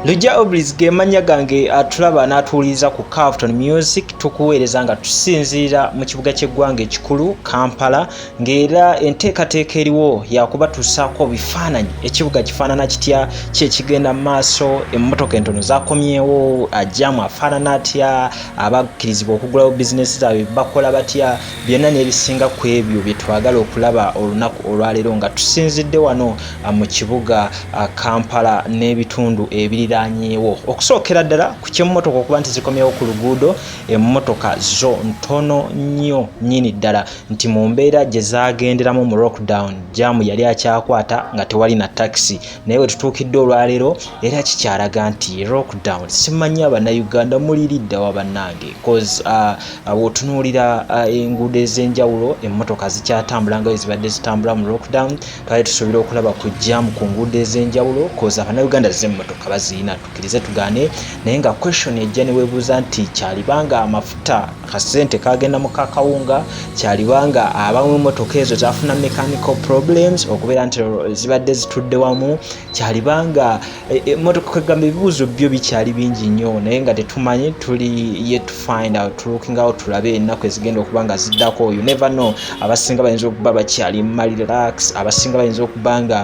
Lujja Oblis gemanya gange atulaba n'atuuliza ku Carlton Music tukuweereza nga tusinziira mu kibuga ky'eggwanga ekikulu Kampala ng'era enteekateeka eriwo yakuba tussaako bifaananyi ekibuga kifaanana kitya kyekigenda mu maaso emmotoka entono zakomyewo ajjamu afaanana atya abakkirizibwa okugulawo bizinesi zaabwe bakola batya byonna n'ebisinga ku ebyo bye twagala okulaba olunaku olwaleero nga tusinzidde wano mu kibuga Kampala n'ebitundu ebirira nyewo okusookera ddala ku kyemmotoka okuba nti zikomyewo ku luguudo emmotoka zo ntono nnyo nnyini ddala nti mu mbeera gye zaagenderamu mu lockdown jaamu yali akyakwata nga tewali na taxi naye we tutuukidde olwaleero era kikyalaga nti lockdown simanyi abannayuganda muliridde wa bannange cause wotunuulira enguudo ez'enjawulo emmotoka zikyatambula nga zibadde zitambula mu lockdown twali tusuubira okulaba ku jaamu ku nguudo ez'enjawulo cause abannayuganda z'emmotoka bazirina tukkirize tugaane naye nga question ejja ne weebuuza nti kyalibanga amafuta kasente kagenda mu kakawunga kyalibanga abamu emmotoka ezo zafuna mechanical problems okubeera nti zibadde zitudde wamu kyalibanga emmotoka kwegamba ebibuuzo byo bikyali bingi nnyo naye nga tetumanyi tuli yet to find out looking out tulabe ennaku ezigenda okuba nga ziddako you never know abasinga bayinza okuba bakyali mali relax abasinga bayinza okuba nga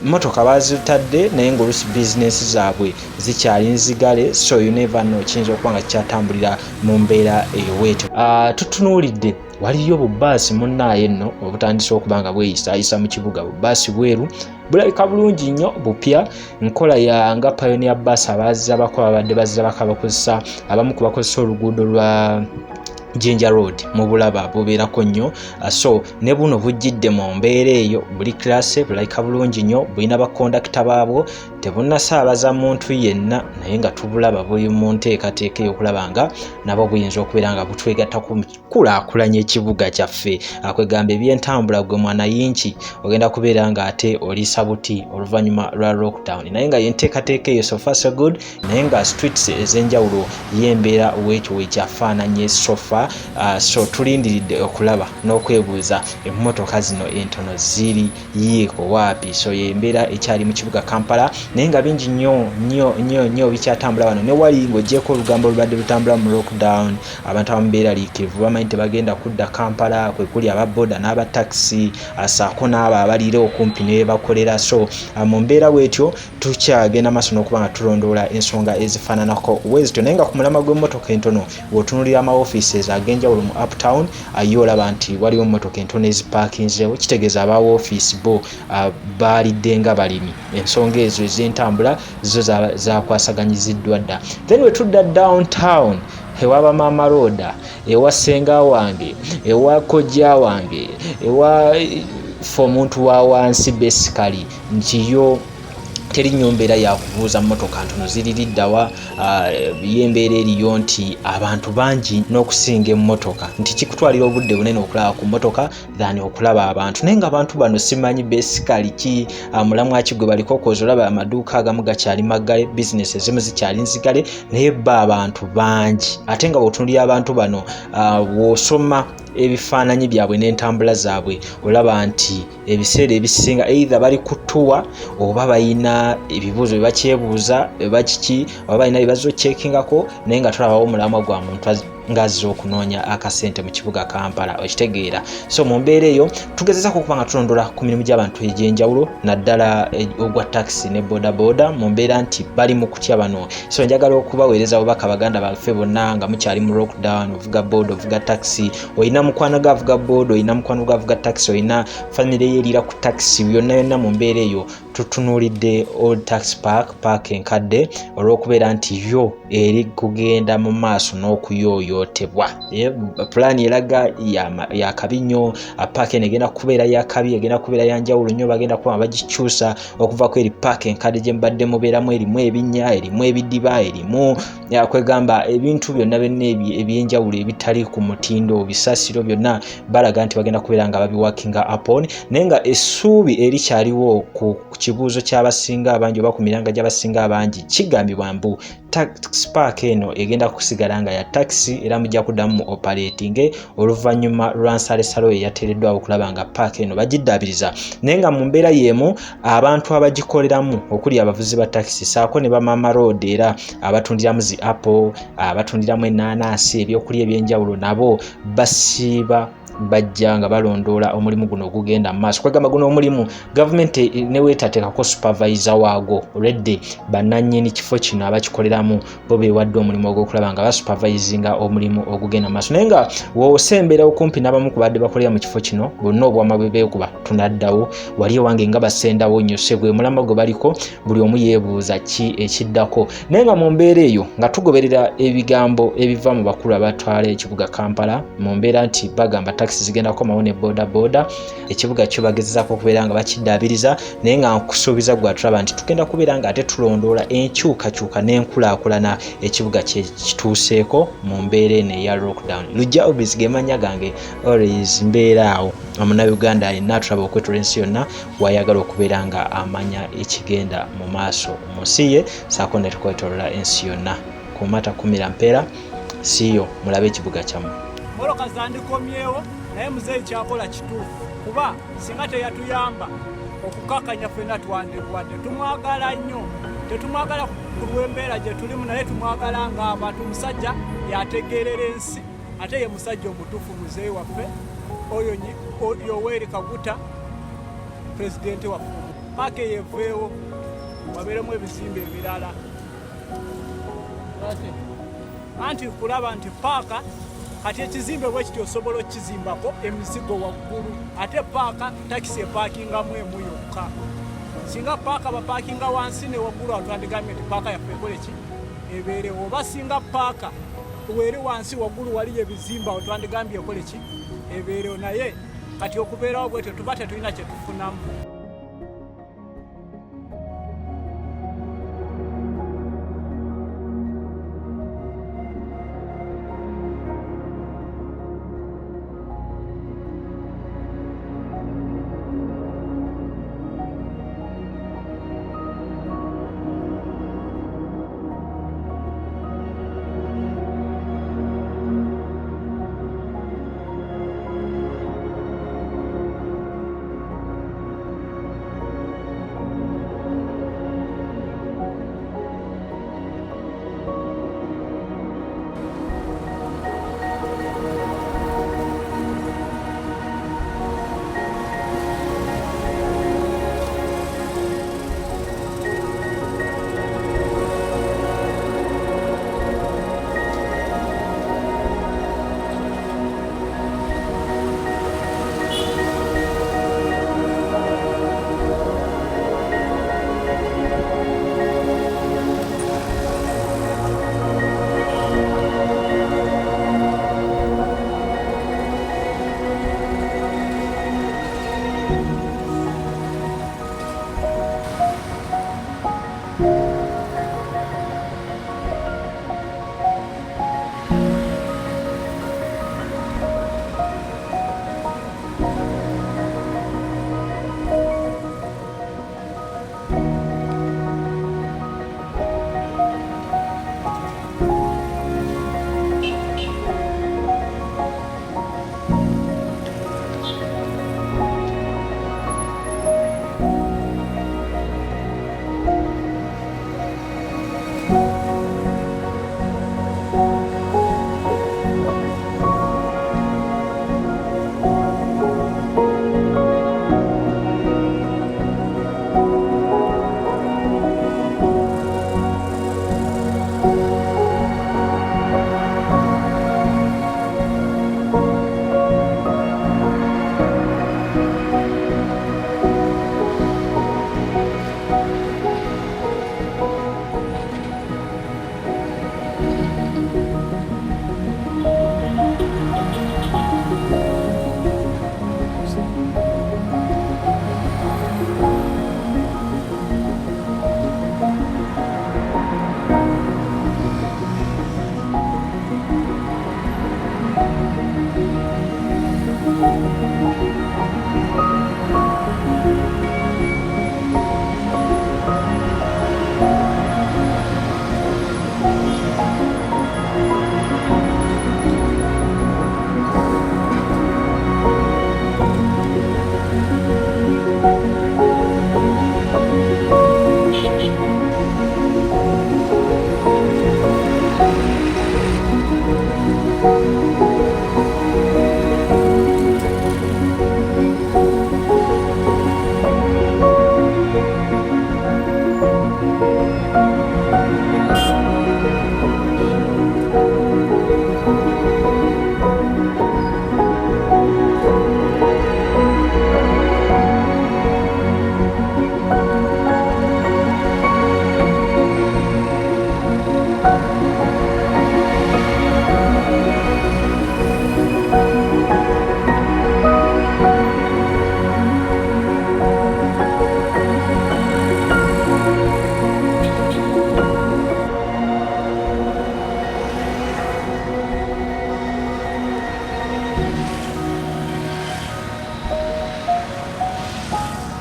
emmotoka bazitadde naye ng'olusi business zaabwe zikyali nzigale so you never know kiyinza okuba nga kikyatambulira mu mbeera eyowetyo tutunuulidde waliyo bubaasi munnaye nno obutandise okuba nga bweyisayisa mu kibuga bubaasi bweru bulabika bulungi nnyo bupya nkola ya nga pioneer bus abazza bakola badde bazza bakabakozesa abamu ku bakozesa oluguudo lwa Jinja Road mu bulaba bubeerako nnyo so ne buno bujjidde mu mbeera eyo buli classe bulabika bulungi nnyo bulina bakondakita baabwo tebunnasaabaza muntu yenna naye nga tubulaba buli mu nteekateeka ey'okulaba nga nabo buyinza okubeera nga butwegatta ku kulaakulanya ekibuga kyaffe akwegamba ebyentambula gwe mwana yinki ogenda kubeera nga ate oliisa buti oluvannyuma lwa lockdown naye nga yenteekateeka eyo so far so good naye nga streets ez'enjawulo yembeera wekyo wekyafaananye sofa so tulindiridde okulaba n'okwebuuza emmotoka zino entono ziri yiiko waapi so yembeera ekyali mu kibuga Kampala naye nga bingi nnyo bikyatambula wano ne wali ng'oggyeko olugambo olubadde lutambula mu lockdown abantu abamubeera liikirivu bamanyi tebagenda kudda Kampala kwe kuli ababoda n'abataxi saako n'abo abaliira okumpi ne bakolera so mu mbeera bwetyo tukyagenda maaso n'okuba nga tulondoola ensonga ezifaananako wezityo naye nga ku mulama gw'emmotoka entono w'otunuulira ama-offices ag'enjawulo mu uptown aye olaba nti waliwo emmotoka entono ezipaakinzeewo kitegeeza aba office bo baalidde nga balimi ensonga ezo ez'entambula zo zakwasaganyiziddwa dda then we tudda downtown ewa bamaama roda ewa ssenga wange ewa kojja wange ewa fe omuntu wa wansi basically ntiyo teri nnyo mbeera yakubuuza mmotoka ntono ziririddawa yembeera eriyo nti abantu bangi n'okusinga emmotoka nti kikutwalira obudde bunene okulaba ku mmotoka than okulaba abantu naye nga abantu bano simanyi basically ki mulamu aki gwe baliko koza olaba amaduuka agamu gakyali maggale bizinesi ezimu zikyali nzigale naye bba abantu bangi ate nga bw'otunulira abantu bano w'osoma ebifaananyi byabwe n'entambula zaabwe olaba nti ebiseera ebisinga either bali kutuwa oba bayina ebibuuzo bye bakyebuuza bakiki oba balina bye bazza okyekingako naye nga tulabawo omulamwa gwa muntu ngazza okunoonya akasente mu kibuga Kampala okitegeera so mu mbeera eyo tugezezaako okuba nga tulondola ku mirimu gy'abantu egy'enjawulo naddala ogwa taxi ne bodaboda mu mbeera nti bali mu kutya bano so njagala okubaweereza bubaka baganda baffe bonna nga mukyali mu lockdown ovuga boda ovuga taxi olina mukwano gwe avuga boda olina mukwano gwe avuga taxi olina famire ye eriira ku taxi byonna yonna mu mbeera eyo tutunuulidde old tax park enkade olw'okubeera nti yo eri kugenda mu maaso n'okuyooyootebwa plan eraga ya kabi nnyo park eno egenda kubeera ya kabi egenda kubeera ya njawulo nnyo bagenda kuba bagikyusa okuva ku eri park enkade gye mbadde mubeeramu erimu ebinnya erimu ebidiba erimu kwegamba ebintu byonna byonna ebyenjawulo ebitali ku mutindo bisasiro byonna balaga nti bagenda kubeera nga babiwakinga upon naye nga essuubi erikyaliwo ku kibuuzo ky'abasinga abangi oba ku miranga gy'abasinga abangi kigambibwa mbu taxi park eno egenda kusigala nga ya taxi era mujja kuddamu mu operating oluvannyuma lwa nsalesalo eyateereddwawo okulaba nga park eno bagiddabiriza naye nga mu mbeera y'emu abantu abagikoleramu okuli abavuzi ba taxi saako ne bamama road era abatundiramu zi apple abatundiramu ennaanansi ebyokulya ebyenjawulo nabo basiiba bajja nga balondoola omulimu guno ogugenda mu maaso kwegamba guno omulimu gavumenti neweetateekako supervisor waago already bannannyini kifo kino abakikoleramu bo beewadde omulimu ogw'okulaba nga basupervisinga omulimu ogugenda mu maaso naye nga w'osembera okumpi n'abamu ku badde bakolera mu kifo kino bonna obwama bwe beekuba tunaddawo wali ewange nga basendawo nnyose gwe mulama gwe baliko buli omu yeebuuza ki ekiddako naye nga mu mbeera eyo nga tugoberera ebigambo ebiva mu bakulu abatwala ekibuga Kampala mu mbeera nti bagamba taxi zigenda kukomawo ne boda ekibuga kyo bagezezaako okubeera nga bakiddaabiriza naye nga nkusuubiza gwe atulaba nti tugenda kubeera nga ate tulondoola enkyukakyuka n'enkulaakulana ekibuga kye kituuseeko mu mbeera eno eya lockdown. Lujja Obis ge mannya gange always mbeera awo omunnayuganda yenna atulaba okwetula ensi yonna wayagala okubeera nga amanya ekigenda mu maaso mu nsi ye saako ne tukwetolola ensi yonna kumata kumira mpeera siiyo mulabe ekibuga kyammwe. Emotoka zandikomyewo naye muzeeyi kyakola kituufu kuba singa teyatuyamba okukakanya ffenna twandibwadde. Tumwagala nnyo, tetumwagala ku lw'embeera gye tulimu naye tumwagala ng'abantu musajja yategeerera ensi ate ye musajja omutuufu muzeeyi waffe oyo Yoweri Kaguta pulezidenti waffe. Paaka yeeveewo wabeeremu ebizimbe ebirala anti kulaba nti paaka kati ekizimbe bwe kityo osobola okukizimbako emizigo waggulu ate paaka takisi epaakingamu emu yokka. Singa paaka bapaakinga wansi ne waggulu atwandigambye nti paaka yaffe ekole ki ebeerewo oba singa paaka weri wansi waggulu waliyo ebizimba otwandigambye ekole ki ebeerewo naye kati okubeerawo bwetyo tuba tetulina kye tufunamu.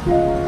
Kampala.